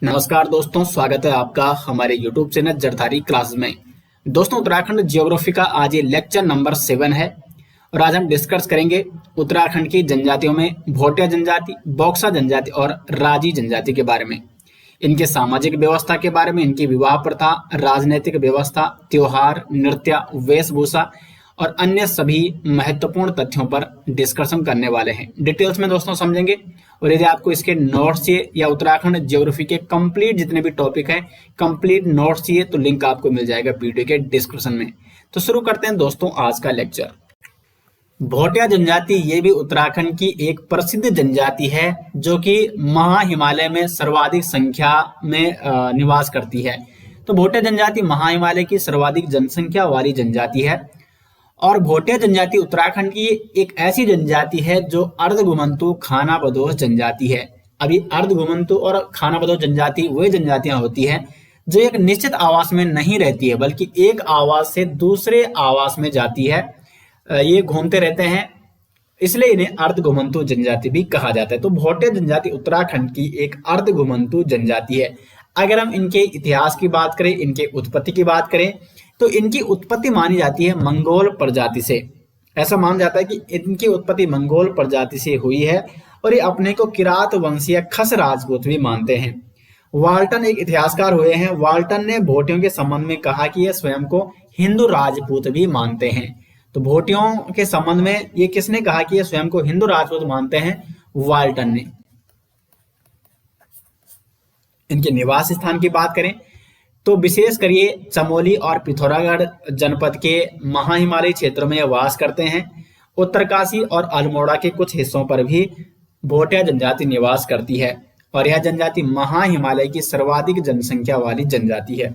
नमस्कार दोस्तों, स्वागत है आपका हमारे YouTube चैनल जरधारी क्लास में। दोस्तों, उत्तराखंड ज्योग्राफी का आज ये लेक्चर नंबर 7 है और आज हम डिस्कस करेंगे उत्तराखंड की जनजातियों में भोटिया जनजाति, बॉक्सा जनजाति और राजी जनजाति के बारे में, इनके सामाजिक व्यवस्था के बारे में, इनकी विवाह प्रथा, राजनीतिक व्यवस्था, त्योहार, नृत्य, वेशभूषा और अन्य सभी महत्वपूर्ण तथ्यों पर डिस्कशन करने वाले हैं। डिटेल्स में दोस्तों समझेंगे। और यदि आपको इसके नोट्स चाहिए या उत्तराखंड ज्योग्राफी के कंप्लीट जितने भी टॉपिक हैं, कंप्लीट नोट्स चाहिए तो लिंक आपको मिल जाएगा वीडियो के डिस्क्रिप्शन में। तो शुरू करते हैं दोस्तों आज का लेक्चर। भोटिया जनजाति ये भी उत्तराखंड की एक प्रसिद्ध जनजाति है जो कि महा हिमालय में सर्वाधिक संख्या में निवास करती है। तो भोटिया जनजाति महा हिमालय की सर्वाधिक जनसंख्या वाली जनजाति है और भोटिया जनजाति उत्तराखंड की एक ऐसी जनजाति है जो अर्धघुमंतु खानाबदोश जनजाति है। अभी अर्धघुमंतु और खानाबदोश जनजाति वे जनजातियां होती है जो एक निश्चित आवास में नहीं रहती है बल्कि एक आवास से दूसरे आवास में जाती है। ये घूमते रहते हैं, इसलिए इन्हें अर्धघुमंतु जनजाति भी कहा जाता है। तो भोटिया जनजाति उत्तराखंड की एक अर्धघुमंतु जनजाति है। अगर हम इनके इतिहास की बात करें, इनके उत्पत्ति की बात करें, तो इनकी उत्पत्ति मानी जाती है मंगोल प्रजाति से। ऐसा माना जाता है कि इनकी उत्पत्ति मंगोल प्रजाति से हुई है और ये अपने को किरात वंशीय खस राजपूत भी मानते हैं। वाल्टन एक इतिहासकार हुए हैं। वाल्टन ने भोटियों के संबंध में कहा कि ये स्वयं को हिंदू राजपूत भी मानते हैं। तो भोटियों के संबंध में ये किसने कहा कि ये स्वयं को हिंदू राजपूत मानते हैं? वाल्टन ने। इनके निवास स्थान की बात करें तो विशेष कर ये चमोली और पिथौरागढ़ जनपद के महा हिमालयी क्षेत्रों में वास करते हैं। उत्तरकाशी और अल्मोड़ा के कुछ हिस्सों पर भी भोटिया जनजाति निवास करती है और यह जनजाति महा हिमालय की सर्वाधिक जनसंख्या वाली जनजाति है।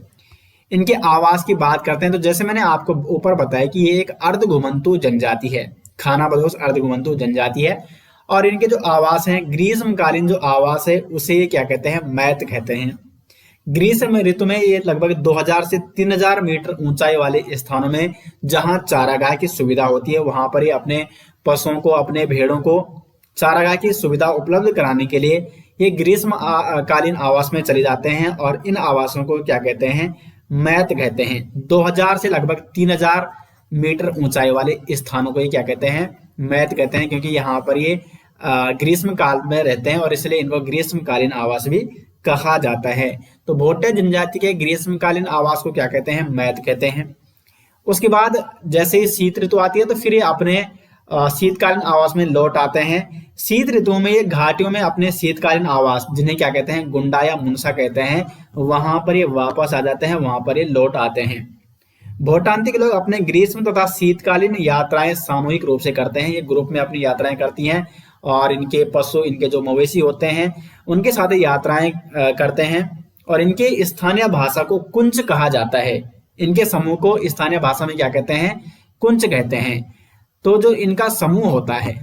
इनके आवास की बात करते हैं तो जैसे मैंने आपको ऊपर बताया कि ये एक अर्धघुमंतु जनजाति है, खानाबदोश अर्धघुमंतु जनजाति है। और इनके जो आवास हैं, ग्रीष्मकालीन जो आवास है उसे ये क्या कहते हैं? मैत कहते हैं। ग्रीष्म ऋतु में ये लगभग 2000 से 3000 मीटर ऊंचाई वाले स्थानों में जहां चारागाह की सुविधा होती है वहां पर ये अपने पशुओं को, अपने भेड़ों को चारागाह की सुविधा उपलब्ध कराने के लिए ये ग्रीष्म कालीन आवास में चले जाते हैं और इन आवासों को क्या कहते हैं? मैत कहते हैं। 2000 से लगभग 3000 मीटर ऊंचाई वाले स्थानों को ये क्या कहते हैं? मैत कहते हैं, क्योंकि यहाँ पर ये ग्रीष्म काल में रहते हैं और इसलिए इनको ग्रीष्मकालीन आवास भी कहा जाता है। तो भोटिया जनजाति के ग्रीष्मकालीन आवास को क्या कहते हैं? मैत कहते हैं। उसके बाद जैसे ही शीत ऋतु आती है तो फिर ये अपने शीतकालीन आवास में लौट आते हैं। शीत ऋतुओं में ये घाटियों में अपने शीतकालीन आवास, जिन्हें क्या कहते हैं? गुंडा या मुनसा कहते हैं, वहां पर ये वापस आ जाते हैं, वहां पर ये लौट आते हैं। भोटांतिक लोग अपने ग्रीष्म तथा शीतकालीन यात्राएं सामूहिक रूप से करते हैं। ये ग्रुप में अपनी यात्राएं करती हैं और इनके पशु, इनके जो मवेशी होते हैं उनके साथ यात्राएं करते हैं और इनके स्थानीय भाषा को कुंच कहा जाता है। इनके समूह को स्थानीय भाषा में क्या कहते हैं? कुंच कहते हैं। तो जो इनका समूह होता है,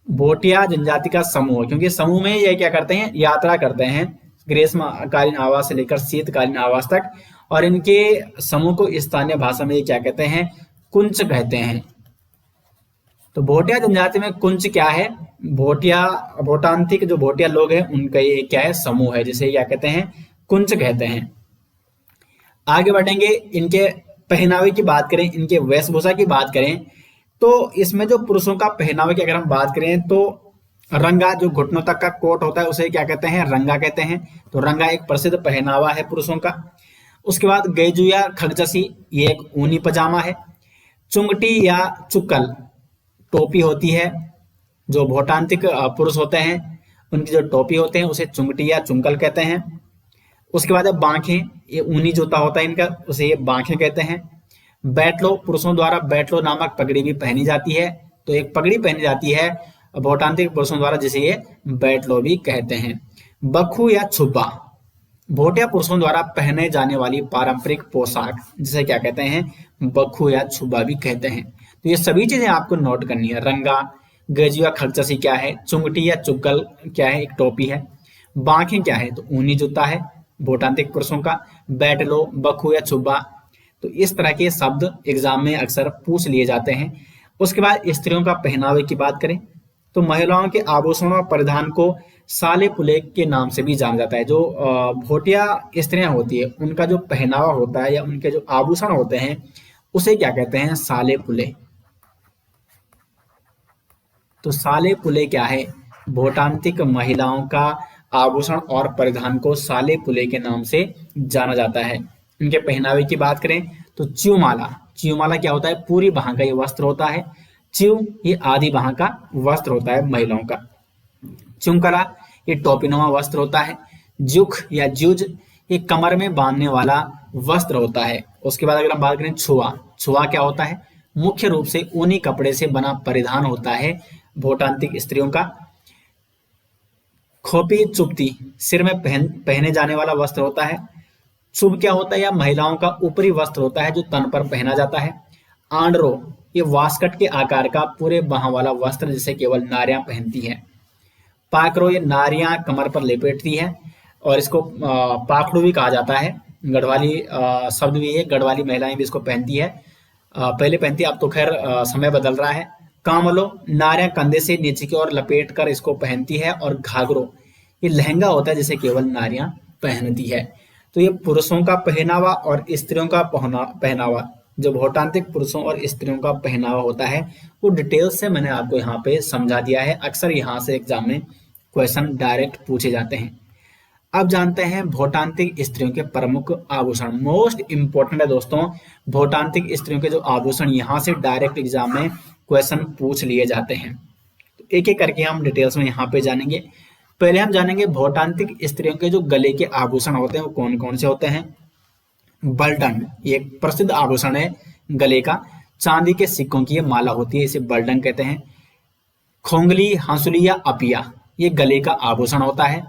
भोटिया जनजाति का समूह, क्योंकि समूह में ये क्या करते हैं? यात्रा करते हैं ग्रीष्मकालीन आवास से लेकर शीतकालीन आवास तक, और इनके समूह को स्थानीय भाषा में ये क्या कहते हैं? कुंच कहते हैं। तो भोटिया जनजाति में कुंच क्या है? भोटांतिक जो भोटिया लोग हैं उनका ये क्या है? समूह है, जिसे क्या कहते हैं? कुंच कहते हैं। आगे बढ़ेंगे। इनके पहनावे की बात करें, इनके वेशभूषा की बात करें तो इसमें जो पुरुषों का पहनावे की अगर हम बात करें तो रंगा, जो घुटनों तक का कोट होता है उसे क्या कहते हैं? रंगा कहते हैं। तो रंगा एक प्रसिद्ध पहनावा है पुरुषों का। उसके बाद गैजू या खगचसी, ये एक ऊनी पजामा है। चुंगटी या चुक्कल टोपी होती है। जो भोटांतिक पुरुष होते हैं उनकी जो टोपी होते हैं उसे चुंगटी या चुंकल कहते हैं। उसके बाद बांखें, ये ऊनी जूता होता है इनका, उसे ये बांखें कहते हैं। बैटलो, पुरुषों द्वारा बैटलो नामक पगड़ी भी पहनी जाती है। तो एक पगड़ी पहनी जाती है भोटांतिक पुरुषों द्वारा, जिसे ये बैटलो भी कहते हैं। बखू या छुब्बा, भोटिया पुरुषों द्वारा पहने जाने वाली पारंपरिक पोशाक, जिसे क्या कहते हैं? बखू या छुब्बा भी कहते हैं। तो ये सभी चीजें आपको नोट करनी है। रंगा, गजिया खगचसी क्या है? चुंगटी या चुक्कल क्या है? एक टोपी है। बांखें क्या है? तो ऊनी जूता है भोटांतिक पुरुषों का। बैटलो, बखू या छुब्बा, तो इस तरह के शब्द एग्जाम में अक्सर पूछ लिए जाते हैं। उसके बाद स्त्रियों का पहनावे की बात करें तो महिलाओं के आभूषण और परिधान को साले पुले के नाम से भी जाना जाता है। जो भोटिया स्त्रियां होती है उनका जो पहनावा होता है या उनके जो आभूषण होते हैं उसे क्या कहते हैं? साले पुले। तो साले पुले क्या है? भोटांतिक महिलाओं का आभूषण और परिधान को साले पुले के नाम से जाना जाता है। इनके पहनावे की बात करें तो च्यूमाला, च्यूमाला क्या होता है? पूरी बाह का ये वस्त्र होता है। च्यू ये आधी बाह का वस्त्र होता है महिलाओं का। चुमकला ये टोपीनुमा वस्त्र होता है। जुख या जुज ये कमर में बांधने वाला वस्त्र होता है। उसके बाद अगर हम बात करें छुआ, छुआ क्या होता है? मुख्य रूप से ऊनी कपड़े से बना परिधान होता है भोटांतिक स्त्रियों का। खोपी चुपती सिर में पहने जाने वाला वस्त्र होता है। चुब क्या होता है? या महिलाओं का ऊपरी वस्त्र होता है जो तन पर पहना जाता है। आंडरो ये वास्कट के आकार का पूरे बाह वाला वस्त्र जिसे केवल नारियां पहनती हैं। पाकरो ये नारियां कमर पर लपेटती है और इसको पाखड़ू भी कहा जाता है। गढ़वाली शब्द भी है, गढ़वाली महिलाएं भी इसको पहनती है। पहले पहनती है, अब तो खैर समय बदल रहा है। कामलो नारियां कंधे से नीचे की ओर लपेट कर इसको पहनती है। और घाघरो ये लहंगा होता है जिसे केवल नारियां पहनती है। तो ये पुरुषों का पहनावा और स्त्रियों का पहनावा, जो भोटांतिक पुरुषों और स्त्रियों का पहनावा होता है वो डिटेल से मैंने आपको यहाँ पे समझा दिया है। अक्सर यहाँ से एग्जाम में क्वेश्चन डायरेक्ट पूछे जाते हैं। अब जानते हैं भोटांतिक स्त्रियों के प्रमुख आभूषण। मोस्ट इंपोर्टेंट है दोस्तों, भोटांतिक स्त्रियों के जो आभूषण यहाँ से डायरेक्ट एग्जाम में क्वेश्चन पूछ लिए जाते हैं। तो एक एक करके हम डिटेल्स में यहाँ पे जानेंगे। पहले हम जानेंगे भोटांतिक स्त्रियों के जो गले के आभूषण होते हैं वो कौन कौन से होते हैं। बलडंग ये एक प्रसिद्ध आभूषण है गले का। चांदी के सिक्कों की ये माला होती है, इसे बलडंग कहते हैं। खोंगली, हंसुली या अपिया ये गले का आभूषण होता है।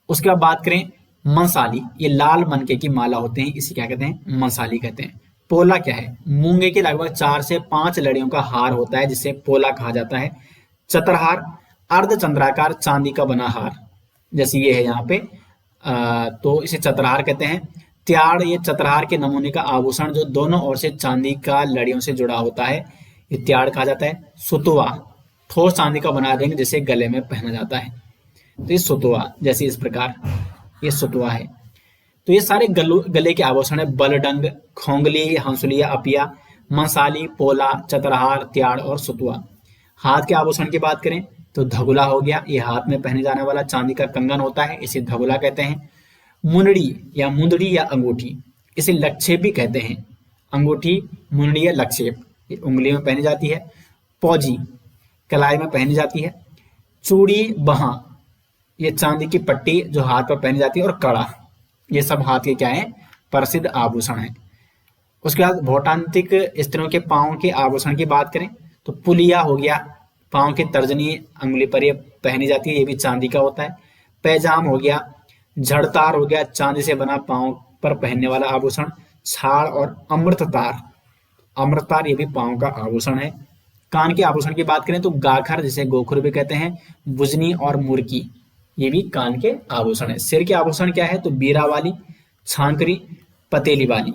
उसके बाद बात करें मंसाली, ये लाल मनके की माला होते हैं, इसे क्या कहते हैं? मंसाली कहते हैं। पोला क्या है? मूंगे के लगभग 4 से 5 लड़ियों का हार होता है जिसे पोला कहा जाता है। चतरहार अर्धचंद्राकार चांदी का बना हार, जैसे ये है यहाँ पे, तो इसे चतरहार कहते हैं। त्याड़ ये चतरहार के नमूने का आभूषण जो दोनों ओर से चांदी का लड़ियों से जुड़ा होता है, ये त्याड़ कहा जाता है। सुतुआ ठोस चांदी का बना रिंग जिसे गले में पहना जाता है, तो ये सुतुआ, जैसे इस प्रकार ये सुतुआ है। तो ये सारे गले के आभूषण है। बलडंग, खोंगली, हंसुली या अपिया, मंसाली, पोला, चतरहार, त्याड़ और सुतुआ। हाथ के आभूषण की बात करें तो धगुला हो गया, ये हाथ में पहने जाने वाला चांदी का कंगन होता है, इसे धगुला कहते हैं। मुंदड़ी या मुंदड़ी या अंगूठी, इसे लक्षेप भी कहते हैं। अंगूठी, मुंदड़ी या लक्षेप ये उंगली में पहनी जाती है। पौजी कलाई में पहनी जाती है। चूड़ी, बहा ये चांदी की पट्टी जो हाथ पर पहनी जाती है। और कड़ा ये सब हाथ के क्या है? प्रसिद्ध आभूषण है। उसके बाद भोटांतिक स्त्रियों के पांव के आभूषण की बात करें तो पुलिया हो गया, पांव की तर्जनी अंगुली पर ये पहनी जाती है, ये भी चांदी का होता है। पैजाम हो गया, झड़तार हो गया, चांदी से बना पांव पर पहनने वाला आभूषण। छाड़ और अमृततार, अमृततार ये भी पांव का आभूषण है। कान के आभूषण की बात करें तो गाखर जिसे गोखुर भी कहते हैं, बुजनी और मुर्की ये भी कान के आभूषण है। सिर के आभूषण क्या है तो बीरा वाली, छांकरी, पतेली वाली,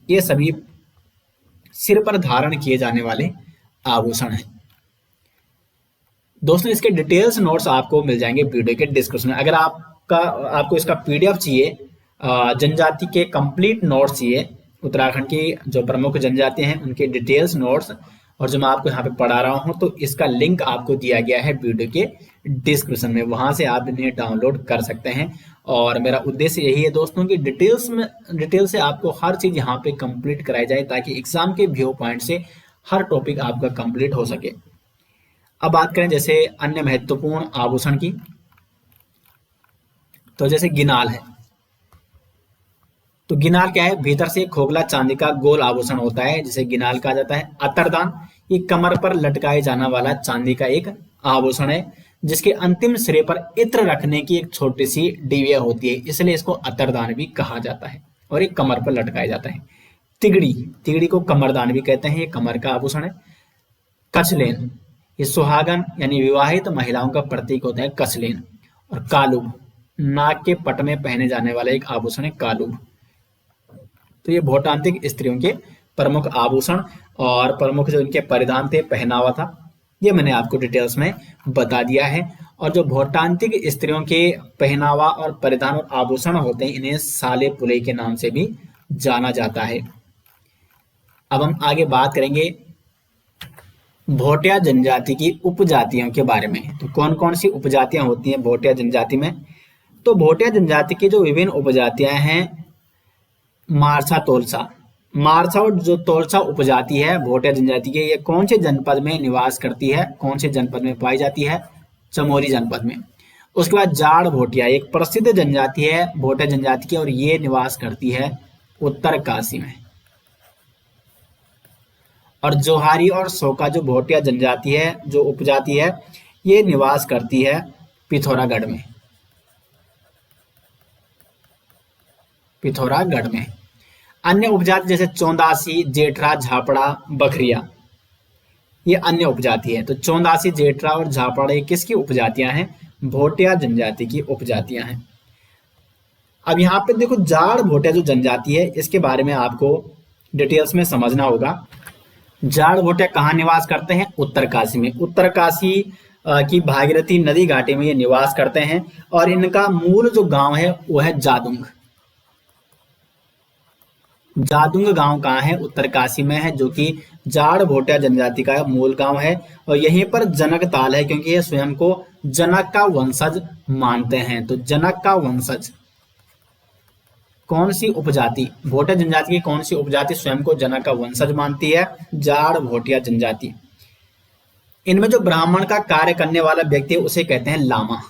ये सभी सिर पर धारण किए जाने वाले आभूषण हैं। दोस्तों इसके डिटेल्स नोट्स आपको मिल जाएंगे वीडियो के डिस्क्रिप्शन में। अगर आपको इसका पीडीएफ चाहिए, जनजाति के कंप्लीट नोट्स चाहिए, उत्तराखंड की जो प्रमुख जनजाति हैं उनके डिटेल्स नोट्स, और जो मैं आपको यहाँ पे पढ़ा रहा हूँ, तो इसका लिंक आपको दिया गया है वीडियो के डिस्क्रिप्शन में, वहां से आप इन्हें डाउनलोड कर सकते हैं। और मेरा उद्देश्य यही है दोस्तों कि डिटेल से आपको हर चीज यहाँ पे कंप्लीट कराई जाए ताकि एग्जाम के व्यू पॉइंट से हर टॉपिक आपका कंप्लीट हो सके। अब बात करें जैसे अन्य महत्वपूर्ण आभूषण की, तो जैसे गिनाल है, तो गिनाल क्या है? भीतर से खोखला चांदी का गोल आभूषण होता है जिसे गिनाल कहा जाता है। अतरदान ये कमर पर लटकाए जाने वाला चांदी का एक आभूषण है जिसके अंतिम सिरे पर इत्र रखने की एक छोटी सी डिबिया होती है, इसलिए इसको अतरदान भी कहा जाता है और ये कमर पर लटकाया जाता है। तिगड़ी, तिगड़ी को कमरदान भी कहते हैं, ये कमर का आभूषण है। कछलेन ये सुहागन यानी विवाहित महिलाओं का प्रतीक होता है कछलेन। और कालूब नाक के पट में पहने जाने वाला एक आभूषण है कालूब। तो ये भोटांतिक स्त्रियों के प्रमुख आभूषण और प्रमुख जो इनके परिधान थे, पहनावा था। ये मैंने आपको डिटेल्स में बता दिया है। और जो भोटांतिक स्त्रियों के पहनावा और परिधान और आभूषण होते हैं, इन्हें साले पुले के नाम से भी जाना जाता है। अब हम आगे बात करेंगे भोटिया जनजाति की उपजातियों के बारे में। तो कौन कौन सी उपजातियां होती हैं भोटिया जनजाति में? तो भोटिया जनजाति की जो विभिन्न उपजातियां हैं, मारसा तोलसा, मारसा और जो तोलसा उपजाति है भोटिया जनजाति की, ये कौन से जनपद में निवास करती है, कौन से जनपद में पाई जाती है? चमोली जनपद में। उसके बाद जाड़ भोटिया एक प्रसिद्ध जनजाति है भोटिया जनजाति की, और ये निवास करती है उत्तरकाशी में। और जोहारी और सोका जो भोटिया जनजाति है, जो उपजाति है, ये निवास करती है पिथौरागढ़ में, पिथौरागढ़ में। अन्य उपजाति जैसे चौंदासी, जेठरा, झापड़ा, बखरिया, ये अन्य उपजाति है। तो चौंदासी, जेठरा और झापड़ा ये किसकी उपजातियां हैं? भोटिया जनजाति की उपजातियां हैं। अब यहाँ पे देखो, जाड़ भोटिया जो जनजाति है, इसके बारे में आपको डिटेल्स में समझना होगा। जाड़ भोटिया कहाँ निवास करते हैं? उत्तरकाशी में। उत्तरकाशी की भागीरथी नदी घाटी में ये निवास करते हैं। और इनका मूल जो गांव है वो है जादुंग। जादुंग गांव कहाँ है? उत्तरकाशी में है, जो कि जाड़ भोटिया जनजाति का मूल गांव है। और यहीं पर जनक ताल है, क्योंकि ये स्वयं को जनक का वंशज मानते हैं। तो जनक का वंशज कौन सी उपजाति, भोटिया जनजाति की कौन सी उपजाति स्वयं को जनक का वंशज मानती है? जाड़ भोटिया जनजाति। इनमें जो ब्राह्मण का कार्य करने वाला व्यक्ति है उसे कहते हैं लामा।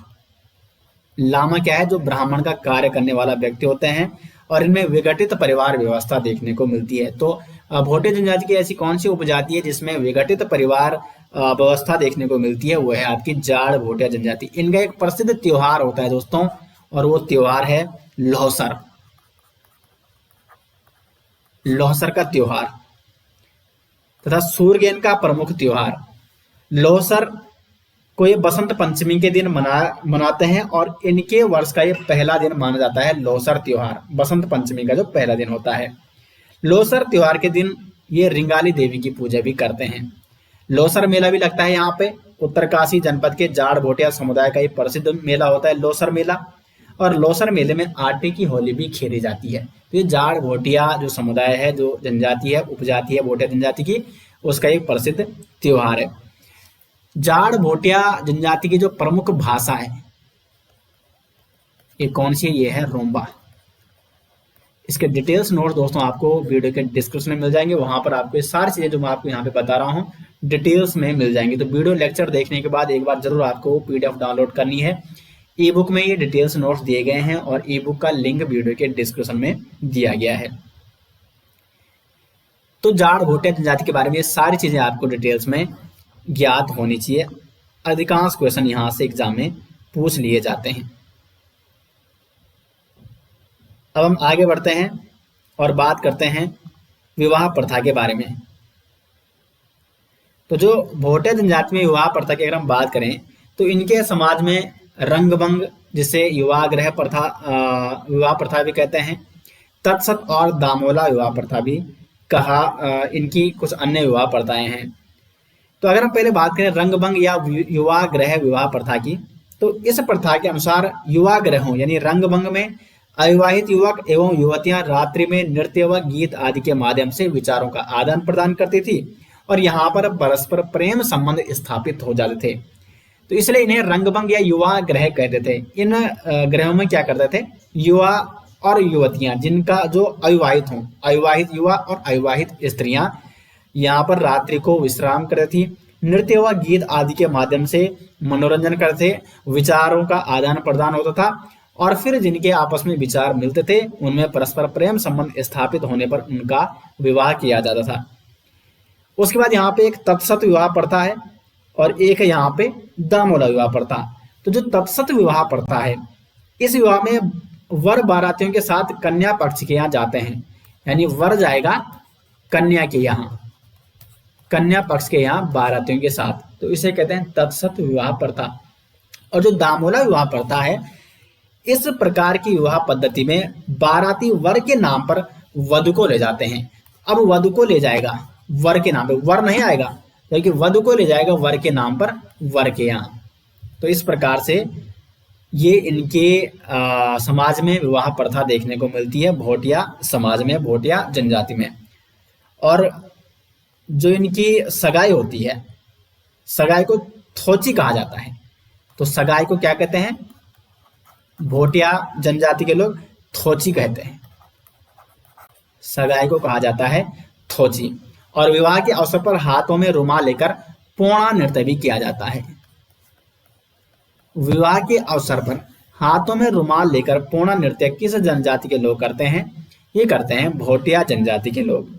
लामा क्या है? जो ब्राह्मण का कार्य करने वाला व्यक्ति होते हैं। और इनमें विघटित परिवार व्यवस्था देखने को मिलती है। तो भोटिया जनजाति की ऐसी कौन सी उपजाति है जिसमें विघटित परिवार व्यवस्था देखने को मिलती है? वो है आपकी जाड़ भोटिया जनजाति। इनका एक प्रसिद्ध त्योहार होता है दोस्तों, और वो त्योहार है लोहसर। लोहसर का त्योहार तथा सूर्यग्रहण का प्रमुख त्योहार लोहसर को ये बसंत पंचमी के दिन मनाते हैं। और इनके वर्ष का ये पहला दिन माना जाता है लोहसर त्योहार, बसंत पंचमी का जो पहला दिन होता है। लोहसर त्योहार के दिन ये रिंगाली देवी की पूजा भी करते हैं। लोहसर मेला भी लगता है यहाँ पे। उत्तरकाशी जनपद के जाड़ भोटिया समुदाय का ये प्रसिद्ध मेला होता है लोहसर मेला। और लोहसर मेले में आटे की होली भी खेली जाती है। तो ये जाड़ भोटिया जो समुदाय है, जो जनजाति है, उपजाति है भोटिया जनजाति की, उसका एक प्रसिद्ध त्योहार है। जाड़ भोटिया जनजाति की जो प्रमुख भाषा है ये कौन सी है? ये है रोम्बा। इसके डिटेल्स नोट दोस्तों आपको वीडियो के डिस्क्रिप्शन में मिल जाएंगे। वहां पर आपको ये सारी चीजें जो मैं आपको यहाँ पे बता रहा हूँ डिटेल्स में मिल जाएंगी। तो वीडियो लेक्चर देखने के बाद एक बार जरूर आपको पीडीएफ डाउनलोड करनी है। ई बुक में ये डिटेल्स नोट्स दिए गए हैं, और ई बुक का लिंक वीडियो के डिस्क्रिप्शन में दिया गया है। तो जाड़ भोटिया जनजाति के बारे में ये सारी चीजें आपको डिटेल्स में ज्ञात होनी चाहिए। अधिकांश क्वेश्चन यहां से एग्जाम में पूछ लिए जाते हैं। अब हम आगे बढ़ते हैं और बात करते हैं विवाह प्रथा के बारे में। तो जो भोटिया जनजाति में विवाह प्रथा की अगर हम बात करें तो इनके समाज में रंगभंग, जिसे विवाह प्रथा भी कहते हैं, तत्सत और दामोला विवाह प्रथा भी कहा, इनकी कुछ अन्य विवाह प्रथाएं हैं। तो अगर हम पहले बात करें रंगभंग या युवा ग्रह विवाह प्रथा की, तो इस प्रथा के अनुसार युवा ग्रहों यानी रंगभंग में अविवाहित युवक एवं युवतियां रात्रि में नृत्य व गीत आदि के माध्यम से विचारों का आदान प्रदान करती थी, और यहाँ पर परस्पर प्रेम संबंध स्थापित हो जाते थे। तो इसलिए इन्हें रंगभंग या युवा ग्रह कहते थे। इन ग्रहों में क्या करते थे? युवा और युवतियां जिनका जो अविवाहित हों, अविवाहित युवा और अविवाहित स्त्रियां यहाँ पर रात्रि को विश्राम करती थी, नृत्य व गीत आदि के माध्यम से मनोरंजन करते, विचारों का आदान प्रदान होता था, और फिर जिनके आपस में विचार मिलते थे उनमें परस्पर प्रेम संबंध स्थापित होने पर उनका विवाह किया जाता था। उसके बाद यहाँ पे एक तत्सत विवाह प्रथा है और एक है यहाँ पे दामोला विवाह प्रथा। तो जो तत्सत विवाह प्रथा है, इस विवाह में वर बारातियों के साथ कन्या पक्ष के यहाँ जाते हैं, यानी वर जाएगा कन्या के यहाँ, कन्या पक्ष के यहाँ बारातियों के साथ, तो इसे कहते हैं तत्सत विवाह प्रथा। और जो दामोला विवाह प्रथा है, इस प्रकार की विवाह पद्धति में बाराती वर के नाम पर वधु को ले जाते हैं। अब वधु को ले जाएगा वर के नाम पे, वर नहीं आएगा, जबकि वधु को ले जाएगा वर के नाम पर वर के यहाँ। तो इस प्रकार से ये इनके समाज में विवाह प्रथा देखने को मिलती है, भोटिया समाज में, भोटिया जनजाति में। और जो इनकी सगाई होती है, सगाई को थोची कहा जाता है। तो सगाई को क्या कहते हैं? भोटिया जनजाति के लोग थोची कहते हैं, सगाई को कहा जाता है थोची। और विवाह के अवसर पर हाथों में रुमाल लेकर पोणा नृत्य भी किया जाता है। विवाह के अवसर पर हाथों में रुमाल लेकर पोणा नृत्य किस जनजाति के लोग करते हैं? ये करते हैं भोटिया जनजाति के लोग।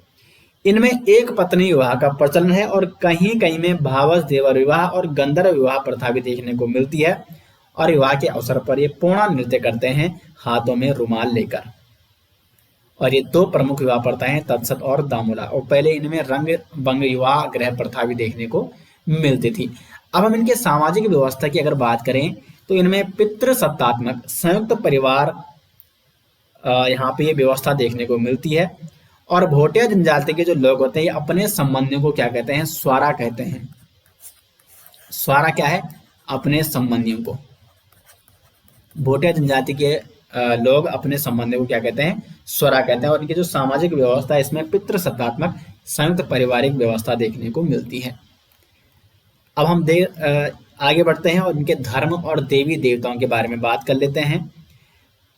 इनमें एक पत्नी विवाह का प्रचलन है और कहीं कहीं में भावस देवर विवाह और गंधर्व विवाह प्रथा भी देखने को मिलती है। और विवाह के अवसर पर ये पोणा नृत्य करते हैं हाथों में रुमाल लेकर। और ये दो प्रमुख विवाह प्रथाएं हैं, तत्सत और दामुला। और पहले इनमें रंग भंग विवाह ग्रह प्रथा भी देखने को मिलती थी। अब हम इनके सामाजिक व्यवस्था की अगर बात करें तो इनमें पितृसत्तात्मक संयुक्त परिवार यहाँ पे ये व्यवस्था देखने को मिलती है। और भोटिया जनजाति के जो लोग होते हैं ये अपने संबंधियों को क्या कहते हैं? स्वारा कहते हैं। स्वारा क्या है? अपने संबंधियों को। भोटिया जनजाति के लोग अपने संबंधियों को क्या कहते हैं? स्वरा कहते हैं। और इनकी जो सामाजिक व्यवस्था है इसमें पितृसत्तात्मक संयुक्त पारिवारिक व्यवस्था देखने को मिलती है। अब हम आगे बढ़ते हैं और इनके धर्म और देवी देवताओं के बारे में बात कर लेते हैं।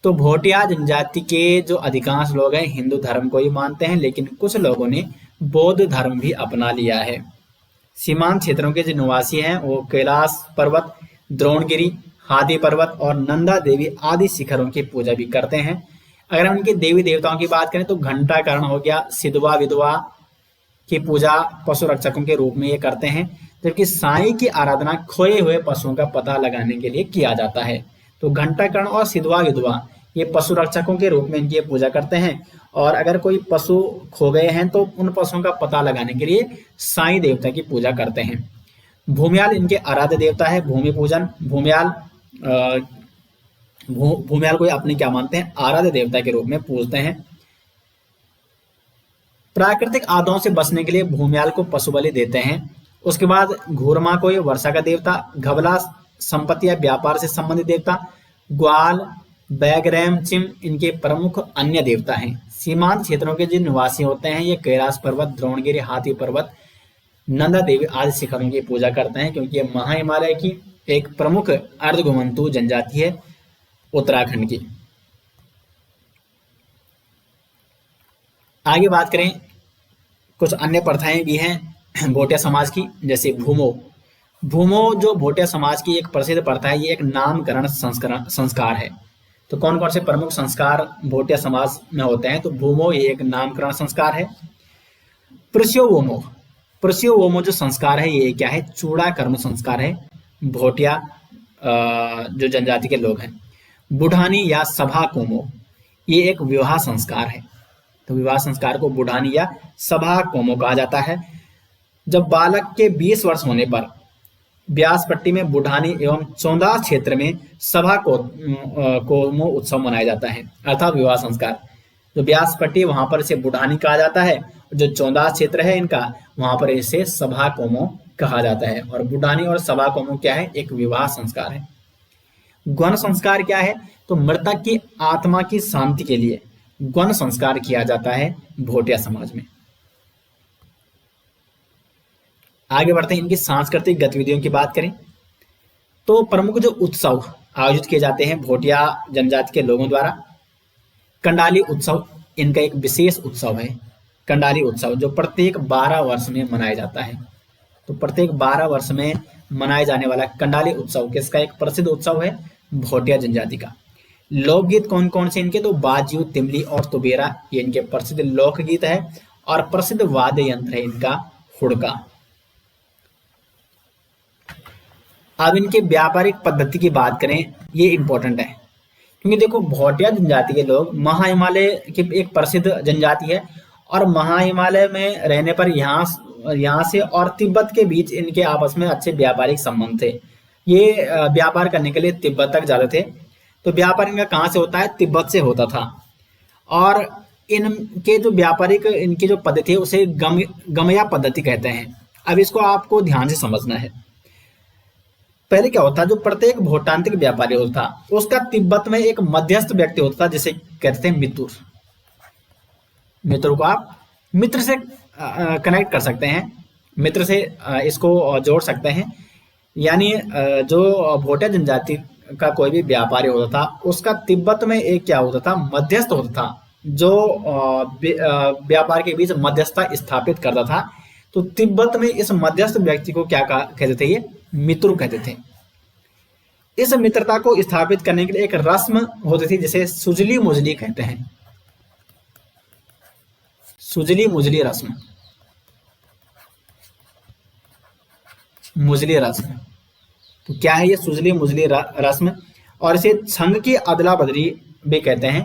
तो भोटिया जनजाति के जो अधिकांश लोग हैं हिंदू धर्म को ही मानते हैं, लेकिन कुछ लोगों ने बौद्ध धर्म भी अपना लिया है। सीमांत क्षेत्रों के जो निवासी हैं वो कैलाश पर्वत, द्रोणगिरी, हाथी पर्वत और नंदा देवी आदि शिखरों की पूजा भी करते हैं। अगर हम इनके देवी देवताओं की बात करें तो घंटाकर्ण हो गया, सिद्धवा विधवा की पूजा पशु रक्षकों के रूप में ये करते हैं। जबकि साईं की आराधना खोए हुए पशुओं का पता लगाने के लिए किया जाता है। तो घंटाकर्ण और सिद्धवा विधवा ये पशु रक्षकों के रूप में इनकी पूजा करते हैं। और अगर कोई पशु खो गए हैं तो उन पशुओं का पता लगाने के लिए साईं देवता की पूजा करते हैं। भूमियाल इनके आराध्य देवता है। भूमि पूजन, भूमियाल को अपने क्या मानते हैं? आराध्य देवता के रूप में पूजते हैं। प्राकृतिक आपदाओं से बचने के लिए भूमियाल को पशु बलि देते हैं। उसके बाद घूरमा को ये वर्षा का देवता, घबला संपत्ति या व्यापार से संबंधित देवता, ग्वाल, बैगरैम, चिम इनके प्रमुख अन्य देवता हैं। सीमांत क्षेत्रों के जो निवासी होते हैं ये कैलाश पर्वत, द्रोणगिरी, हाथी पर्वत, नंदा देवी आदि शिखरों की पूजा करते हैं, क्योंकि ये महाहिमालय की एक प्रमुख अर्धघुमंतु जनजाति है उत्तराखंड की। आगे बात करें, कुछ अन्य प्रथाएं भी हैं भोटिया समाज की, जैसे भूमो। भूमो जो भोटिया समाज की एक प्रसिद्ध प्रथा है, ये एक नामकरण संस्कार है। तो कौन कौन से प्रमुख संस्कार भोटिया समाज में होते हैं? तो भूमो ये एक नामकरण संस्कार है। प्रस्योवोमो, प्रस्योवोमो जो संस्कार है ये क्या है? चूड़ा कर्म संस्कार है। भोटिया जो जनजाति के लोग हैं। बुढ़ानी या सभा कोमो ये एक विवाह संस्कार है। तो विवाह संस्कार को बुढ़ानी या सभा कोमो कहा जाता है। जब बालक के 20 वर्ष होने पर ब्यास पट्टी में बुढ़ानी एवं चौंदास क्षेत्र में सभा कोमो उत्सव मनाया जाता है, अर्थात विवाह संस्कार। जो ब्यास पट्टी वहां पर इसे बुढ़ानी कहा जाता है, जो चौंदास क्षेत्र है इनका वहां पर इसे सभा कोमो कहा जाता है। और बुढ़ानी और सभा कोमो क्या है? एक विवाह संस्कार है। गौन संस्कार क्या है? तो मृतक की आत्मा की शांति के लिए गौन संस्कार किया जाता है भोटिया समाज में। आगे बढ़ते हैं, इनकी सांस्कृतिक गतिविधियों की बात करें तो प्रमुख जो उत्सव आयोजित किए जाते हैं भोटिया जनजाति के लोगों द्वारा, कंडाली उत्सव इनका एक विशेष उत्सव है। कंडाली उत्सव जो प्रत्येक 12 वर्ष में मनाया जाता है। तो प्रत्येक 12 वर्ष में मनाए जाने वाला कंडाली उत्सव किसका एक प्रसिद्ध उत्सव है? भोटिया जनजाति का। लोकगीत कौन कौन से इनके? तो बाजियो, तिमली और तुबेरा ये इनके प्रसिद्ध लोकगीत है। और प्रसिद्ध वाद्य यंत्र है इनका हुड़का। अब इनके व्यापारिक पद्धति की बात करें, ये इंपॉर्टेंट है, क्योंकि देखो भोटिया जनजाति के लोग महाहिमालय की एक प्रसिद्ध जनजाति है। और महाहिमालय में रहने पर यहाँ से और तिब्बत के बीच इनके आपस में अच्छे व्यापारिक संबंध थे। ये व्यापार करने के लिए तिब्बत तक जाते थे। तो व्यापार इनका कहाँ से होता है? तिब्बत से होता था। और इनके जो व्यापारिक इनकी जो पद्धति है उसे गमया पद्धति कहते हैं। अब इसको आपको ध्यान से समझना है। पहले क्या होता, जो प्रत्येक भूतांत्रिक व्यापारी होता उसका तिब्बत में एक मध्यस्थ व्यक्ति होता था, जिसे कहते हैं मित्र। मित्र को आप मित्र से कनेक्ट कर सकते हैं, मित्र से इसको जोड़ सकते हैं। यानी जो भोटिया जनजाति का कोई भी व्यापारी होता था उसका तिब्बत में एक क्या होता था, मध्यस्थ होता था, जो व्यापार के बीच मध्यस्थता स्थापित करता था। तो तिब्बत में इस मध्यस्थ व्यक्ति को क्या कहते थे, ये मित्र कहते थे। इस मित्रता को स्थापित करने के लिए एक रस्म होती थी जिसे सुजली मुजली कहते हैं। सुजली मुजली रस्म, मुजली रस्म। तो क्या है ये सुजली मुजली रस्म, और इसे छंग की अदला बदली भी कहते हैं।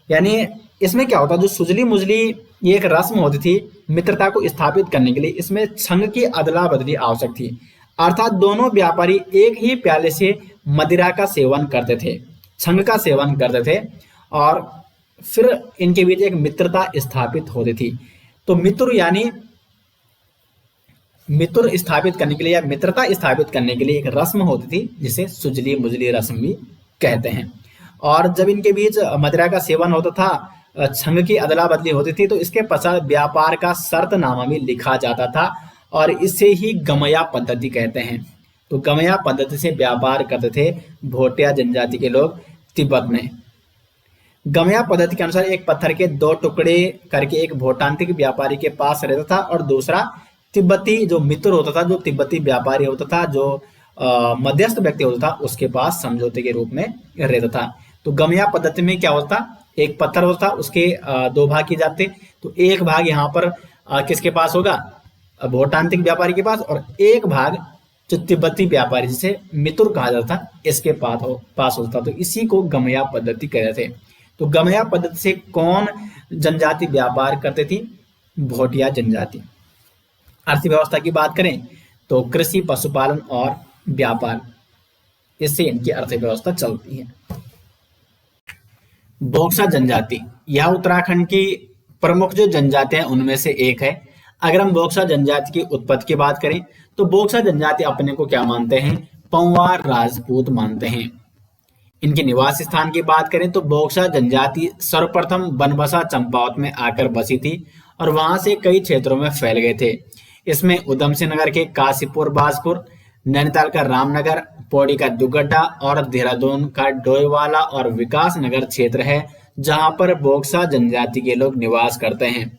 यानी इसमें क्या होता है, जो सुजली मुजली ये एक रस्म होती थी मित्रता को स्थापित करने के लिए, इसमें छंग की अदला बदली आवश्यक थी। अर्थात दोनों व्यापारी एक ही प्याले से मदिरा का सेवन करते थे, छंग का सेवन करते थे, और फिर इनके बीच एक मित्रता स्थापित होती थी। तो मित्र यानी मित्र स्थापित करने के लिए या मित्रता स्थापित करने के लिए एक रस्म होती थी जिसे सुजली मुजली रस्म भी कहते हैं। और जब इनके बीच मदिरा का सेवन होता था, छंग की अदला बदली होती थी, तो इसके पश्चात व्यापार का शर्तनामा भी लिखा जाता था, और इसे ही गमया पद्धति कहते हैं। तो गमया पद्धति से व्यापार करते थे भोटिया जनजाति के लोग तिब्बत में। गमया पद्धति के अनुसार एक पत्थर के 2 टुकड़े करके एक भूतांत्रिक व्यापारी के पास रहता था, और दूसरा तिब्बती जो मित्र होता था, जो तिब्बती व्यापारी होता था, जो मध्यस्थ व्यक्ति होता था, उसके पास समझौते के रूप में रहता था। तो गमया पद्धति में क्या होता, एक पत्थर होता, उसके 2 भाग किए जाते। तो एक भाग यहाँ पर किसके पास होगा, भूतांत्रिक व्यापारी के पास, और एक भाग जो तिब्बती व्यापारी जिसे मित्र कहा जाता था इसके पास होता। तो इसी को गमया पद्धति कहते थे। तो गमया पद्धति से कौन जनजाति व्यापार करते थी, भोटिया जनजाति। अर्थव्यवस्था की बात करें तो कृषि, पशुपालन और व्यापार, इससे इनकी अर्थव्यवस्था चलती है। बोक्सा जनजाति, यह उत्तराखंड की प्रमुख जो जनजाति है उनमें से एक है। अगर हम बोक्सा जनजाति की उत्पत्ति की बात करें तो बोक्सा जनजाति अपने को क्या मानते हैं, पंवार राजपूत मानते हैं। इनके निवास स्थान की बात करें तो बोक्सा जनजाति सर्वप्रथम बनबसा चंपावत में आकर बसी थी, और वहां से कई क्षेत्रों में फैल गए थे। इसमें उधम सिंह नगर के काशीपुर बाजपुर, नैनीताल का रामनगर, पौड़ी का दुगड्डा और देहरादून का डोईवाला और विकास नगर क्षेत्र है जहां पर बोक्सा जनजाति के लोग निवास करते हैं।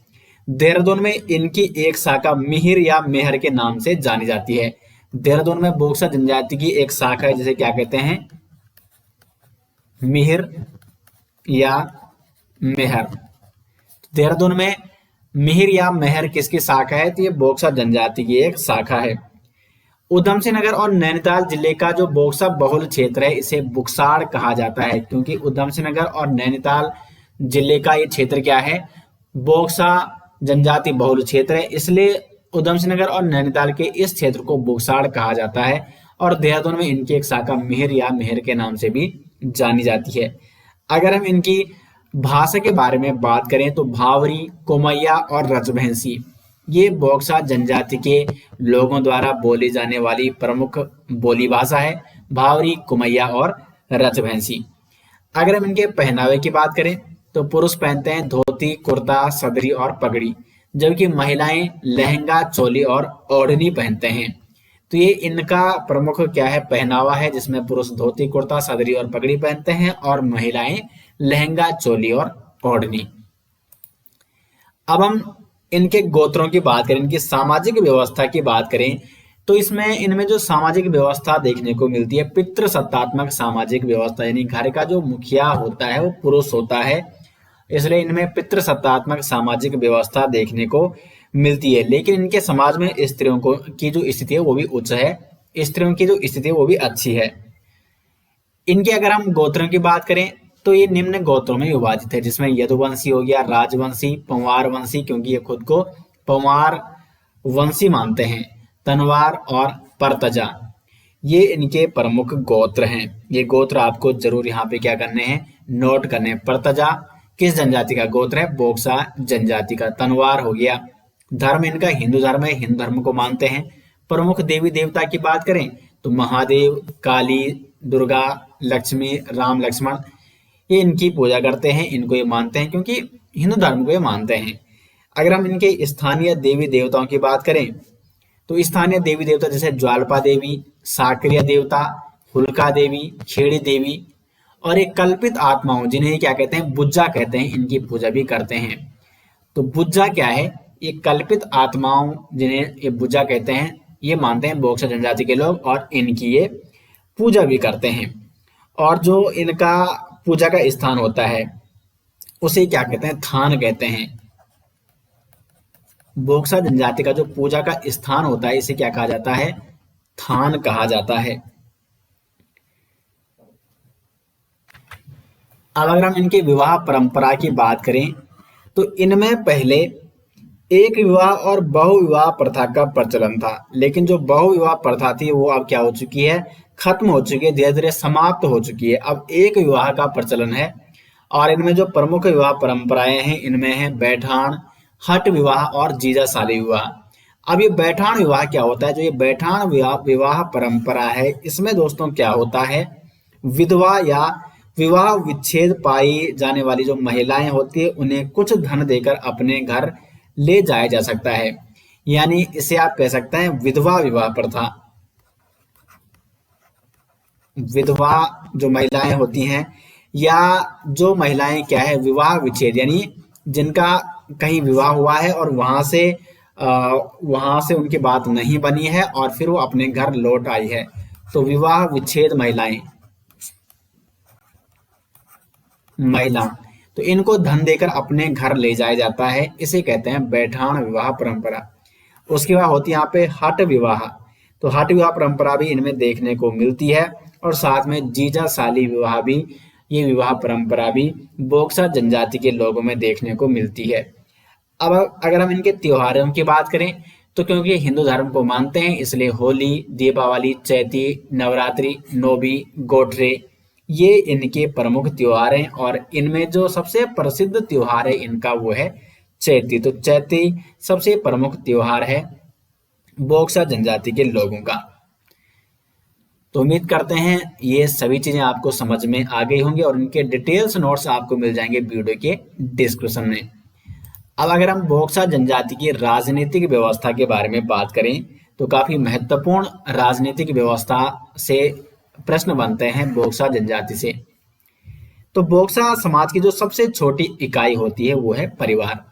देहरादून में इनकी एक शाखा मिहिर या मेहर के नाम से जानी जाती है। देहरादून में बोक्सा जनजाति की एक शाखा है जिसे क्या कहते हैं, मिहिर या मेहर। देहरादून में मिहिर या मेहर किसकी शाखा है, तो ये बोक्सा जनजाति की एक शाखा है। उधम सिंह नगर और नैनीताल जिले का जो बोक्सा बहुल क्षेत्र है इसे बुक्साड़ कहा जाता है, क्योंकि उधम सिंह नगर और नैनीताल जिले का ये क्षेत्र क्या है, बोक्सा जनजाति बहुल क्षेत्र है, इसलिए उधम सिंह नगर और नैनीताल के इस क्षेत्र को बुक्साड़ कहा जाता है। और देहरादून में इनकी एक शाखा मिहिर या मेहर के नाम से भी जानी जाती है। अगर हम इनकी भाषा के बारे में बात करें तो भावरी, कोमैया और रजभैंसी ये बोक्सा जनजाति के लोगों द्वारा बोली जाने वाली प्रमुख बोली भाषा है, भावरी, कोमैया और रजभैंसी। अगर हम इनके पहनावे की बात करें तो पुरुष पहनते हैं धोती, कुर्ता, सदरी और पगड़ी, जबकि महिलाएं लहंगा, चोली और ओढ़नी पहनते हैं। तो ये इनका प्रमुख क्या है, पहनावा है, जिसमें पुरुष धोती, कुर्ता, सदरी और पगड़ी पहनते हैं और महिलाएं लहंगा, चोली और ओढ़नी। अब हम इनके गोत्रों की बात करें, इनकी सामाजिक व्यवस्था की बात करें तो इसमें इनमें जो सामाजिक व्यवस्था देखने को मिलती है पितृसत्तात्मक सामाजिक व्यवस्था, यानी घर का जो मुखिया होता है वो पुरुष होता है, इसलिए इनमें पितृसत्तात्मक सामाजिक व्यवस्था देखने को मिलती है। लेकिन इनके समाज में स्त्रियों को की जो स्थिति है वो भी उच्च है, स्त्रियों की जो स्थिति है वो भी अच्छी है। इनके अगर हम गोत्रों की बात करें तो ये निम्न गोत्रों में विभाजित है, जिसमें यदुवंशी हो गया, राजवंशी, पंवार वंशी, क्योंकि ये खुद को पंवार वंशी मानते हैं, तनवार और परतजा, ये इनके प्रमुख गोत्र हैं। ये गोत्र आपको जरूर यहाँ पे क्या करने हैं, नोट करने हैं। परतजा किस जनजाति का गोत्र है, बोक्सा जनजाति का। तनवार हो गया धर्म इनका हिंदू धर्म है, हिंदू धर्म को मानते हैं। प्रमुख देवी देवता की बात करें तो महादेव, काली, दुर्गा, लक्ष्मी, राम, लक्ष्मण, ये इनकी पूजा करते हैं, इनको ये मानते हैं क्योंकि हिंदू धर्म को ये मानते हैं। अगर हम इनके स्थानीय देवी देवताओं की बात करें तो स्थानीय देवी देवता जैसे ज्वालपा देवी, साक्रिय देवता, हुल्का देवी, खेड़ी देवी और एक कल्पित आत्माओं जिन्हें क्या कहते हैं, बुज्जा कहते हैं, इनकी पूजा भी करते हैं। तो बुज्जा क्या है? ये कल्पित आत्माओं जिन्हें ये बुज्जा कहते हैं, ये मानते हैं बोक्सा जनजाति के लोग और इनकी ये पूजा भी करते हैं। और जो इनका पूजा का स्थान होता है उसे क्या कहते हैं, थान कहते हैं। बोक्सा जनजाति का जो पूजा का स्थान होता है इसे क्या कहा जाता है, थान कहा जाता है। अब अगर हम इनके विवाह परंपरा की बात करें तो इनमें पहले एक विवाह और बहु विवाह प्रथा का प्रचलन था, लेकिन जो बहु विवाह प्रथा थी वो अब क्या हो चुकी है, खत्म हो चुकी है, धीरे धीरे समाप्त हो चुकी है। अब एक विवाह का प्रचलन है और इनमें जो प्रमुख विवाह परंपराएं हैं इनमें है बैठान, हट विवाह और जीजा साली विवाह। अब ये बैठान विवाह क्या होता है? जो ये बैठान विवाह परंपरा है इसमें दोस्तों क्या होता है, विधवा या विवाह विच्छेद पाई जाने वाली जो महिलाएं होती है उन्हें कुछ धन देकर अपने घर ले जाया जा सकता है, यानी इसे आप कह सकते हैं विधवा विवाह प्रथा। विधवा जो महिलाएं होती हैं या जो महिलाएं क्या है, विवाह विच्छेद यानी जिनका कहीं विवाह हुआ है और वहां से उनकी बात नहीं बनी है और फिर वो अपने घर लौट आई है, तो विवाह विच्छेद महिला, तो इनको धन देकर अपने घर ले जाया जाता है, इसे कहते हैं बैठान विवाह परंपरा। उसके बाद होती है यहाँ पे हट विवाह। तो हट विवाह परंपरा भी इनमें देखने को मिलती है और साथ में जीजा साली विवाह भी, ये विवाह परंपरा भी बोक्सा जनजाति के लोगों में देखने को मिलती है। अब अगर हम इनके त्योहारों की बात करें तो क्योंकि हिंदू धर्म को मानते हैं इसलिए होली, दीपावली, चैती, नवरात्रि, नोबी, गोठरे ये इनके प्रमुख त्योहार हैं और इनमें जो सबसे प्रसिद्ध त्योहार है इनका वो है चैती। तो चैती सबसे प्रमुख त्योहार है बोक्सा जनजाति के लोगों का। तो उम्मीद करते हैं ये सभी चीजें आपको समझ में आ गई होंगी और इनके डिटेल्स नोट्स आपको मिल जाएंगे वीडियो के डिस्क्रिप्शन में। अब अगर हम बोक्सा जनजाति की राजनीतिक व्यवस्था के बारे में बात करें तो काफी महत्वपूर्ण राजनीतिक व्यवस्था से प्रश्न बनते हैं बोक्सा जनजाति से। तो बोक्सा समाज की जो सबसे छोटी इकाई होती है वो है परिवार।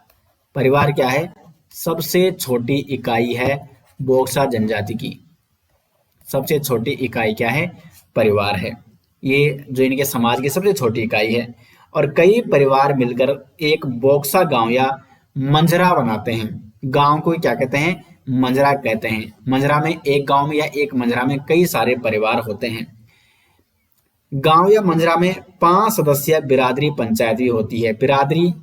परिवार क्या है? सबसे छोटी इकाई है बोक्सा जनजाति की। सबसे छोटी इकाई क्या है? परिवार है। ये जो इनके समाज की सबसे छोटी इकाई है और कई परिवार मिलकर एक बोक्सा गांव या मंजरा बनाते हैं। गांव को क्या कहते हैं? मंजरा कहते हैं। मंजरा में एक गांव में या एक मंजरा में कई सारे परिवार होते हैं। गांव या मंजरा में 5 सदस्य बिरादरी पंचायत भी होती है। बिरादरी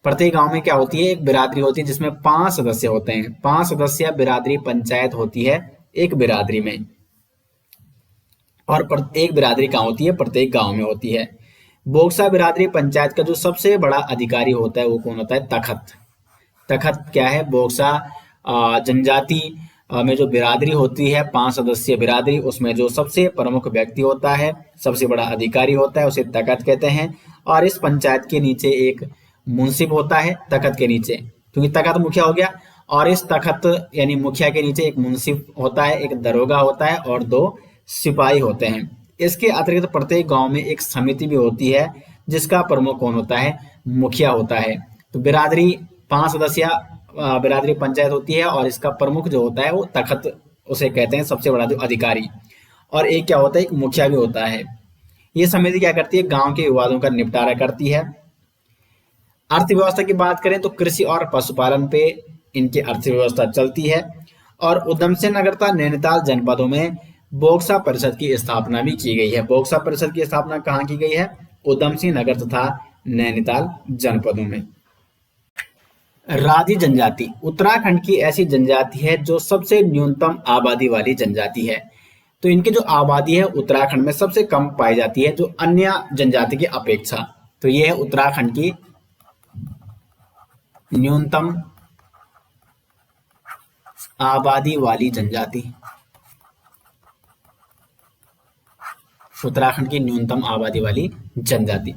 प्रत्येक गांव में क्या होती है? एक बिरादरी होती है जिसमें 5 सदस्य होते हैं। 5 सदस्य बिरादरी पंचायत होती है एक बिरादरी में और एक बिरादरी कहाँ होती है? प्रत्येक गांव में होती है। बोक्सा बिरादरी पंचायत का जो सबसे बड़ा अधिकारी होता है वो कौन होता है? तखत। तखत क्या है? बोक्सा जनजाति में जो बिरादरी होती है 5 सदस्यीय बिरादरी, उसमें जो सबसे प्रमुख व्यक्ति होता है, सबसे बड़ा अधिकारी होता है, उसे तखत कहते हैं। और इस पंचायत के नीचे एक मुंसिफ होता है तखत के नीचे, क्योंकि तखत मुखिया हो गया। और इस तखत यानी मुखिया के नीचे एक मुंसिफ होता है, एक दरोगा होता है और 2 सिपाही होते हैं। इसके अतिरिक्त प्रत्येक गांव में एक समिति भी होती है जिसका प्रमुख कौन होता है? मुखिया होता है। तो बिरादरी 5 सदस्य बिरादरी पंचायत होती है और इसका प्रमुख जो होता है वो तखत उसे कहते हैं, सबसे बड़ा जो अधिकारी। और एक क्या होता है? एक मुखिया भी होता है। ये समिति क्या करती है? गांव के विवादों का निपटारा करती है। अर्थव्यवस्था की बात करें तो कृषि और पशुपालन पे इनकी अर्थव्यवस्था चलती है। और उधम सिंह नगर तथा नैनीताल जनपदों में बोक्सा परिषद की स्थापना भी की गई है। बोक्सा परिषद की स्थापना कहाँ की गई है? उधम सिंह नगर तथा नैनीताल जनपदों में। राजी जनजाति उत्तराखंड की ऐसी जनजाति है जो सबसे न्यूनतम आबादी वाली जनजाति है। तो इनकी जो आबादी है उत्तराखंड में सबसे कम पाई जाती है जो अन्य जनजाति की अपेक्षा। तो ये है उत्तराखंड की न्यूनतम आबादी वाली जनजाति, उत्तराखंड की न्यूनतम आबादी वाली जनजाति।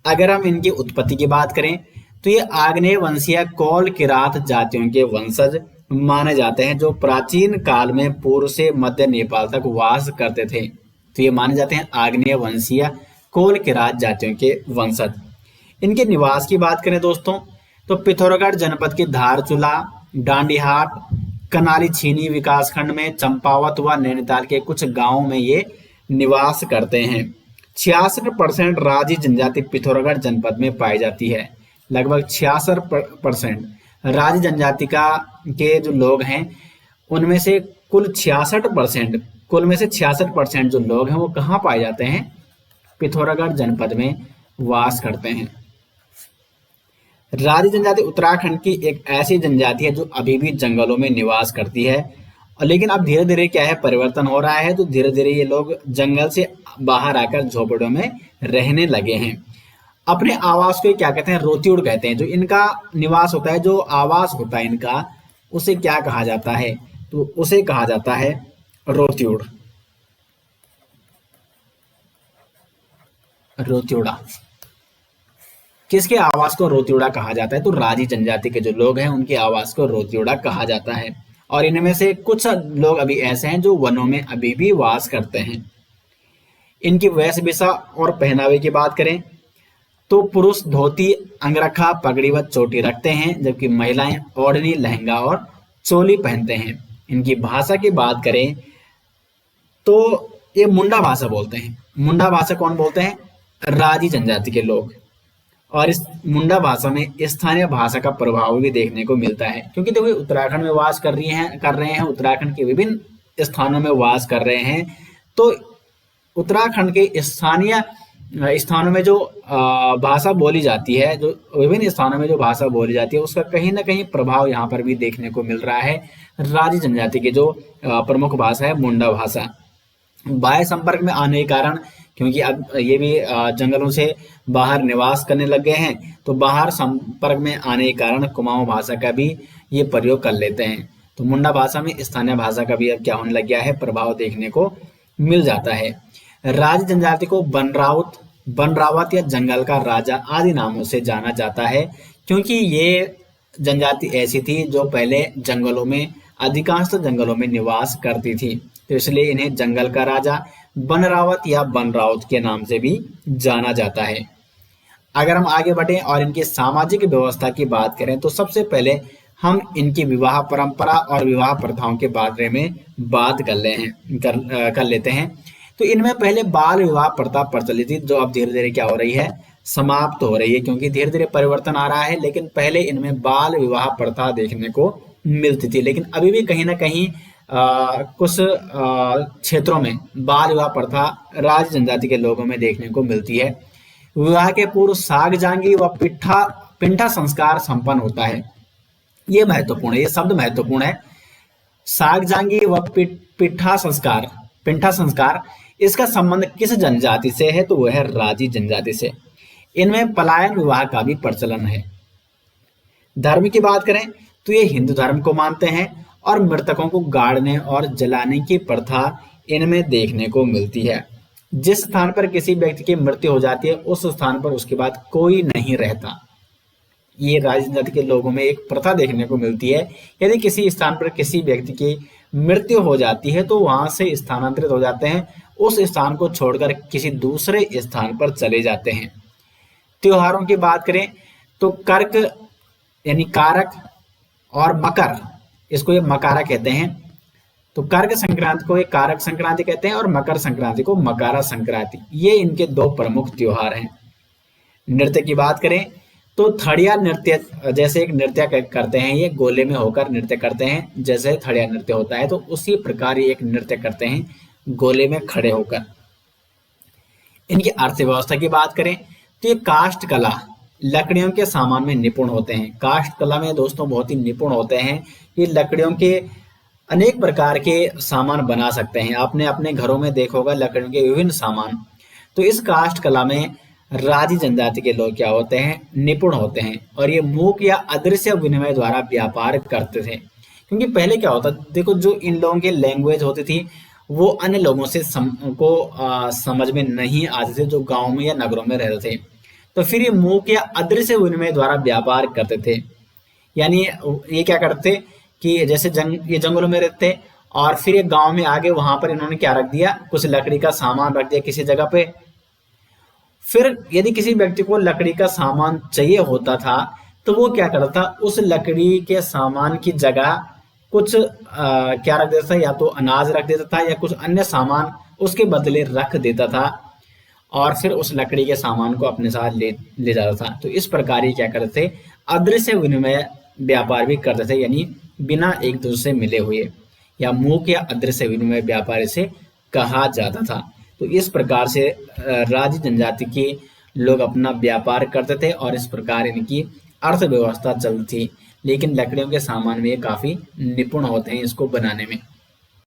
अगर हम इनकी उत्पत्ति की बात करें तो ये आग्नेय वंशीय कोल किरात जातियों के वंशज माने जाते हैं, जो प्राचीन काल में पूर्व से मध्य नेपाल तक वास करते थे। तो ये माने जाते हैं आग्नेय वंशीय कोल किरात जातियों के वंशज। इनके निवास की बात करें दोस्तों तो पिथौरागढ़ जनपद के धारचूला, डांडीहाट, कनाली छीनी विकासखंड में चंपावत व नैनीताल के कुछ गांवों में ये निवास करते हैं। 66% राजी जनजाति पिथौरागढ़ जनपद में पाई जाती है। लगभग 66% राजी जनजाति का के जो लोग हैं उनमें से कुल 66%, कुल में से 66% जो लोग हैं वो कहाँ पाए जाते हैं? पिथौरागढ़ जनपद में वास करते हैं। राजी जनजाति उत्तराखंड की एक ऐसी जनजाति है जो अभी भी जंगलों में निवास करती है, लेकिन अब धीरे धीरे क्या है, परिवर्तन हो रहा है। तो धीरे धीरे ये लोग जंगल से बाहर आकर झोपड़ों में रहने लगे हैं। अपने आवास को क्या कहते हैं? रोतिउड़ कहते हैं। जो इनका निवास होता है, जो आवास होता है इनका, उसे क्या कहा जाता है? तो उसे कहा जाता है रोतिउड़, रोतिउड़ा। किसके आवास को रोतिउड़ा कहा जाता है? तो राजी जनजाति के जो लोग हैं उनके आवास को रोतिउड़ा कहा जाता है। और इनमें से कुछ लोग अभी ऐसे हैं जो वनों में अभी भी वास करते हैं। इनकी वेशभूषा और पहनावे की बात करें तो पुरुष धोती, अंगरखा, पगड़ी व चोटी रखते हैं, जबकि महिलाएं ओढ़नी, लहंगा और चोली पहनते हैं। इनकी भाषा की बात करें तो ये मुंडा भाषा बोलते हैं। मुंडा भाषा कौन बोलते हैं? राजी जनजाति के लोग। और इस मुंडा भाषा में स्थानीय भाषा का प्रभाव भी देखने को मिलता है, क्योंकि देखो उत्तराखंड में वास कर रहे हैं, उत्तराखंड के विभिन्न स्थानों में वास कर रहे हैं। तो उत्तराखंड के स्थानीय स्थानों में जो भाषा बोली जाती है, जो विभिन्न स्थानों में जो भाषा बोली जाती है, उसका कहीं ना कहीं प्रभाव यहाँ पर भी देखने को मिल रहा है। राजी जनजाति की जो प्रमुख भाषा है मुंडा भाषा। बाह्य संपर्क में आने के कारण, क्योंकि अब ये भी जंगलों से बाहर निवास करने लग गए हैं, तो बाहर संपर्क में आने के कारण कुमाऊं भाषा का भी ये प्रयोग कर लेते हैं। तो मुंडा भाषा में स्थानीय भाषा का भी अब क्या होने लग गया है, प्रभाव देखने को मिल जाता है। राज जनजाति को बनरावत या जंगल का राजा आदि नामों से जाना जाता है, क्योंकि ये जनजाति ऐसी थी जो पहले जंगलों में, अधिकांश जंगलों में निवास करती थी। तो इसलिए इन्हें जंगल का राजा बनरावत या बनराउत के नाम से भी जाना जाता है। अगर हम आगे बढ़ें और इनकी सामाजिक व्यवस्था की बात करें तो सबसे पहले हम इनकी विवाह परंपरा और विवाह प्रथाओं के बारे में बात कर लेते हैं। तो इनमें पहले बाल विवाह प्रथा प्रचलित थी, जो अब धीरे धीरे क्या हो रही है, समाप्त हो रही है, क्योंकि धीरे धीरे परिवर्तन आ रहा है। लेकिन पहले इनमें बाल विवाह प्रथा देखने को मिलती थी, लेकिन अभी भी कहीं ना कहीं कुछ क्षेत्रों में बाल विवाह प्रथा राज जनजाति के लोगों में देखने को मिलती है। विवाह के पूर्व साग जांगी व पिंठा संस्कार संपन्न होता है। ये महत्वपूर्ण है, ये शब्द महत्वपूर्ण है। साग जांगी व पिंठा संस्कार, इसका संबंध किस जनजाति से है? तो वह है राजी जनजाति से। इनमें पलायन विवाह का भी प्रचलन है। धर्म की बात करें तो ये हिंदू धर्म को मानते हैं और मृतकों को गाड़ने और जलाने की प्रथा इनमें देखने को मिलती है। जिस स्थान पर किसी व्यक्ति की मृत्यु हो जाती है उस स्थान पर उसके बाद कोई नहीं रहता। ये राज जनजाति के लोगों में एक प्रथा देखने को मिलती है। यदि किसी स्थान पर किसी व्यक्ति की मृत्यु हो जाती है तो वहां से स्थानांतरित हो जाते हैं, उस स्थान को छोड़कर किसी दूसरे स्थान पर चले जाते हैं। त्योहारों की बात करें तो कर्क यानी कारक और मकर, इसको ये मकारा कहते हैं। तो कर्क संक्रांति को ये कारक संक्रांति कहते हैं और मकर संक्रांति को मकारा संक्रांति। ये इनके दो प्रमुख त्योहार हैं। नृत्य की बात करें तो थड़िया नृत्य, जैसे एक नृत्य करते हैं, ये गोले में होकर नृत्य करते हैं, जैसे थड़िया नृत्य होता है, तो उसी प्रकार ये एक नृत्य करते हैं गोले में खड़े होकर। इनकी अर्थव्यवस्था की बात करें तो ये काष्ठ कला, लकड़ियों के सामान में निपुण होते हैं। काष्ठ कला में दोस्तों बहुत ही निपुण होते हैं। ये लकड़ियों के अनेक प्रकार के सामान बना सकते हैं। आपने अपने घरों में देखा होगा लकड़ियों के विभिन्न सामान। तो इस काष्ठ कला में राजी जनजाति के लोग क्या होते हैं, निपुण होते हैं। और ये मूक या अदृश्य विनिमय द्वारा व्यापार करते थे, क्योंकि पहले क्या होता, देखो जो इन लोगों की लैंग्वेज होती थी वो अन्य लोगों से समझ में नहीं आते थे, जो गांव में या नगरों में रहते थे। तो फिर ये मूक या अदृश्य विनिमय द्वारा व्यापार करते थे। यानी ये क्या करते कि जैसे ये जंगलों में रहते थे, और फिर ये गांव में आगे वहां पर इन्होंने क्या रख दिया, कुछ लकड़ी का सामान रख दिया किसी जगह पे। फिर यदि किसी व्यक्ति को लकड़ी का सामान चाहिए होता था, तो वो क्या करता था, उस लकड़ी के सामान की जगह कुछ क्या रख देता था, या तो अनाज रख देता था या कुछ अन्य सामान उसके बदले रख देता था, और फिर उस लकड़ी के सामान को अपने साथ ले ले जाता था। तो इस प्रकार ये क्या करते थे, अदृश्य विनिमय व्यापार भी करते थे, यानी बिना एक दूसरे से मिले हुए, या मूक या अदृश्य विनिमय व्यापार इसे कहा जाता था। तो इस प्रकार से राज्य जनजाति के लोग अपना व्यापार करते थे, और इस प्रकार इनकी अर्थव्यवस्था चलती थी। लेकिन लकड़ियों के सामान में ये काफी निपुण होते हैं इसको बनाने में।